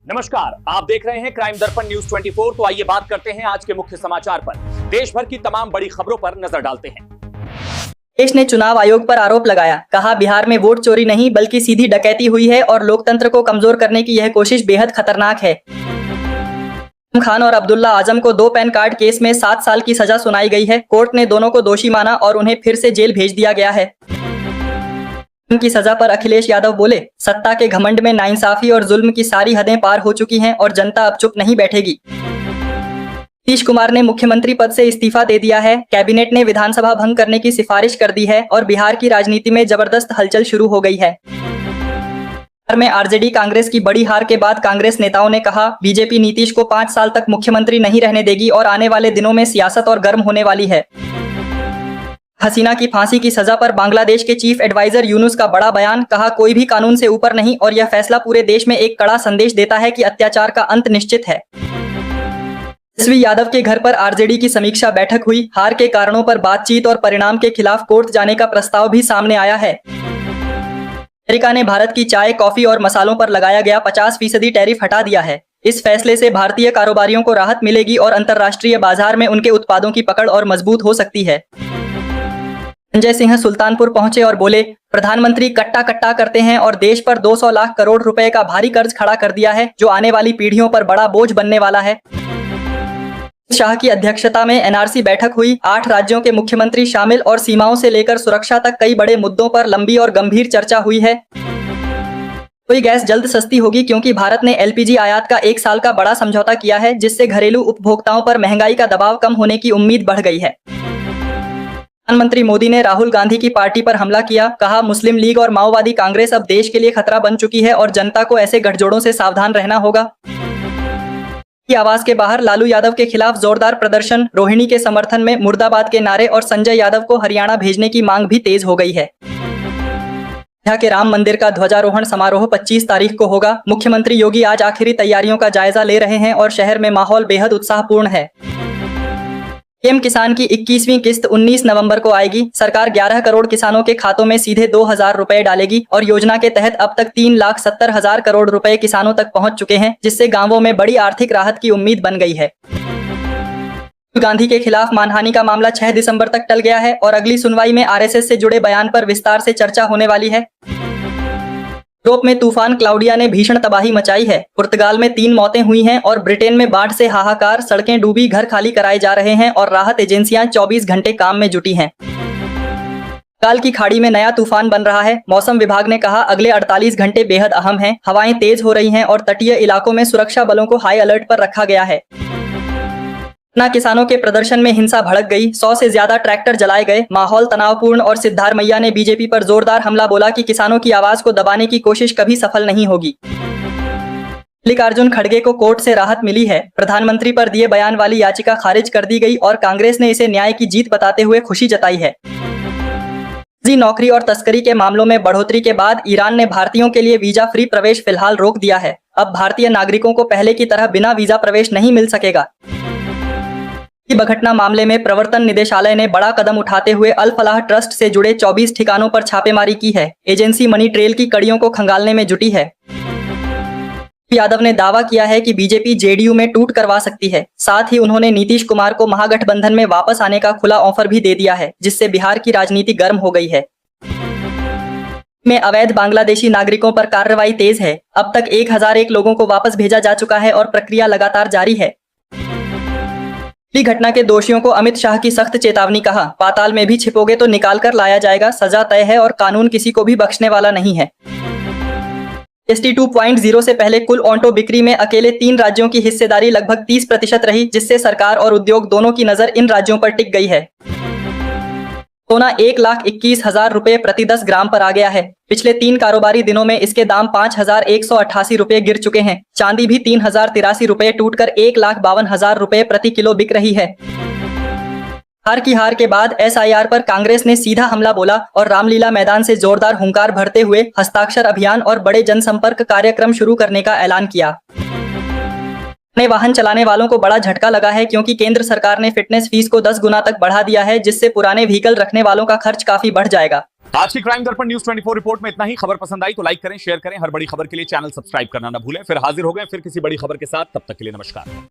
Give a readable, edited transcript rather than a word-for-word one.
नमस्कार, आप देख रहे हैं क्राइम दर्पण न्यूज 24। तो आइए बात करते हैं आज के मुख्य समाचार पर। देश भर की तमाम बड़ी खबरों पर नजर डालते हैं। देश ने चुनाव आयोग पर आरोप लगाया, कहा बिहार में वोट चोरी नहीं बल्कि सीधी डकैती हुई है और लोकतंत्र को कमजोर करने की यह कोशिश बेहद खतरनाक है। खान और अब्दुल्ला आजम को 2 पैन कार्ड केस में 7 साल की सजा सुनाई गई है। कोर्ट ने दोनों को दोषी माना और उन्हें फिर से जेल भेज दिया गया है। उनकी सजा पर अखिलेश यादव बोले, सत्ता के घमंड में नाइंसाफी और जुल्म की सारी हदें पार हो चुकी हैं और जनता अब चुप नहीं बैठेगी। नीतीश कुमार ने मुख्यमंत्री पद से इस्तीफा दे दिया है। कैबिनेट ने विधानसभा भंग करने की सिफारिश कर दी है और बिहार की राजनीति में जबरदस्त हलचल शुरू हो गई है। बिहार में आरजेडी कांग्रेस की बड़ी हार के बाद कांग्रेस नेताओं ने कहा, बीजेपी नीतीश को 5 साल तक मुख्यमंत्री नहीं रहने देगी और आने वाले दिनों में सियासत और गर्म होने वाली है। हसीना की फांसी की सजा पर बांग्लादेश के चीफ एडवाइजर यूनुस का बड़ा बयान, कहा कोई भी कानून से ऊपर नहीं और यह फैसला पूरे देश में एक कड़ा संदेश देता है कि अत्याचार का अंत निश्चित है। तेजस्वी यादव के घर पर आरजेडी की समीक्षा बैठक हुई। हार के कारणों पर बातचीत और परिणाम के खिलाफ कोर्ट जाने का प्रस्ताव भी सामने आया है। अमेरिका ने भारत की चाय, कॉफी और मसालों पर लगाया गया 50% टैरिफ हटा दिया है। इस फैसले से भारतीय कारोबारियों को राहत मिलेगी और अंतर्राष्ट्रीय बाजार में उनके उत्पादों की पकड़ और मजबूत हो सकती है। संजय सिंह सुल्तानपुर पहुंचे और बोले, प्रधानमंत्री कट्टा कट्टा करते हैं और देश पर 200 लाख करोड़ रुपए का भारी कर्ज खड़ा कर दिया है, जो आने वाली पीढ़ियों पर बड़ा बोझ बनने वाला है। शाह की अध्यक्षता में एनआरसी बैठक हुई। 8 राज्यों के मुख्यमंत्री शामिल और सीमाओं से लेकर सुरक्षा तक कई बड़े मुद्दों पर लंबी और गंभीर चर्चा हुई है। कोई गैस जल्द सस्ती होगी क्योंकि भारत ने एलपीजी आयात का 1 साल का बड़ा समझौता किया है, जिससे घरेलू उपभोक्ताओं पर महंगाई का दबाव कम होने की उम्मीद बढ़ गई है। प्रधानमंत्री मोदी ने राहुल गांधी की पार्टी पर हमला किया, कहा मुस्लिम लीग और माओवादी कांग्रेस अब देश के लिए खतरा बन चुकी है और जनता को ऐसे गठजोड़ों से सावधान रहना होगा। की आवाज के बाहर लालू यादव के खिलाफ जोरदार प्रदर्शन, रोहिणी के समर्थन में मुर्दाबाद के नारे और संजय यादव को हरियाणा भेजने की मांग भी तेज हो गई है। अयोध्या के राम मंदिर का ध्वजारोहण समारोह 25 तारीख को होगा। मुख्यमंत्री योगी आज आखिरी तैयारियों का जायजा ले रहे हैं और शहर में माहौल बेहद उत्साहपूर्ण है। पीएम किसान की 21वीं किस्त 19 नवंबर को आएगी। सरकार 11 करोड़ किसानों के खातों में सीधे 2000 रुपए डालेगी और योजना के तहत अब तक 3,70,000 करोड़ रुपए किसानों तक पहुंच चुके हैं, जिससे गांवों में बड़ी आर्थिक राहत की उम्मीद बन गई है। राहुल गांधी के खिलाफ मानहानि का मामला 6 दिसंबर तक टल गया है और अगली सुनवाई में आरएसएस से जुड़े बयान पर विस्तार से चर्चा होने वाली है। यूरोप में तूफान क्लाउडिया ने भीषण तबाही मचाई है। पुर्तगाल में 3 मौतें हुई हैं और ब्रिटेन में बाढ़ से हाहाकार, सड़कें डूबी, घर खाली कराए जा रहे हैं और राहत एजेंसियां 24 घंटे काम में जुटी हैं। बंगाल की खाड़ी में नया तूफान बन रहा है। मौसम विभाग ने कहा अगले 48 घंटे बेहद अहम हैं। हवाएं तेज हो रही हैं और तटीय इलाकों में सुरक्षा बलों को हाई अलर्ट पर रखा गया है। किसानों के प्रदर्शन में हिंसा भड़क गई। 100 से ज्यादा ट्रैक्टर जलाए गए। माहौल तनावपूर्ण और सिद्धारमैया ने बीजेपी पर जोरदार हमला बोला कि किसानों की आवाज को दबाने की कोशिश कभी सफल नहीं होगी। मल्लिकार्जुन खड़गे को कोर्ट से राहत मिली है। प्रधानमंत्री पर दिए बयान वाली याचिका खारिज कर दी गई और कांग्रेस ने इसे न्याय की जीत बताते हुए खुशी जताई है। नौकरी और तस्करी के मामलों में बढ़ोतरी के बाद ईरान ने भारतीयों के लिए वीजा फ्री प्रवेश फिलहाल रोक दिया है। अब भारतीय नागरिकों को पहले की तरह बिना वीजा प्रवेश नहीं मिल सकेगा। घटना मामले में प्रवर्तन निदेशालय ने बड़ा कदम उठाते हुए अल फलाह ट्रस्ट से जुड़े 24 ठिकानों पर छापेमारी की है। एजेंसी मनी ट्रेल की कड़ियों को खंगालने में जुटी है। यादव ने दावा किया है कि बीजेपी जेडीयू में टूट करवा सकती है। साथ ही उन्होंने नीतीश कुमार को महागठबंधन में वापस आने का खुला ऑफर भी दे दिया है, जिससे बिहार की राजनीति गर्म हो गई है। में अवैध बांग्लादेशी नागरिकों पर कार्रवाई तेज है। अब तक 1001 लोगों को वापस भेजा जा चुका है और प्रक्रिया लगातार जारी है। घटना के दोषियों को अमित शाह की सख्त चेतावनी, कहा पाताल में भी छिपोगे तो निकाल कर लाया जाएगा, सजा तय है और कानून किसी को भी बख्शने वाला नहीं है। जीएसटी 2.0 से पहले कुल ऑटो बिक्री में अकेले 3 राज्यों की हिस्सेदारी लगभग 30% रही, जिससे सरकार और उद्योग दोनों की नजर इन राज्यों पर टिक गई है। सोना 1,21,000 रुपए प्रति 10 ग्राम पर आ गया है। पिछले 3 कारोबारी दिनों में इसके दाम 5,188 रुपए गिर चुके हैं। चांदी भी 3,083 रुपए टूटकर 1,52,000 रुपए प्रति किलो बिक रही है। हार की हार के बाद एसआईआर पर कांग्रेस ने सीधा हमला बोला और रामलीला मैदान से जोरदार हुंकार भरते हुए हस्ताक्षर अभियान और बड़े जनसंपर्क कार्यक्रम शुरू करने का ऐलान किया। नए वाहन चलाने वालों को बड़ा झटका लगा है क्योंकि केंद्र सरकार ने फिटनेस फीस को 10 गुना तक बढ़ा दिया है, जिससे पुराने व्हीकल रखने वालों का खर्च काफी बढ़ जाएगा। आज की क्राइम दर्पण न्यूज 24 रिपोर्ट में इतना ही। खबर पसंद आई तो लाइक करें, शेयर करें। हर बड़ी खबर के लिए चैनल सब्सक्राइब करना ना भूलें। फिर हाजिर हो गए फिर किसी बड़ी खबर के साथ। तब तक के लिए नमस्कार।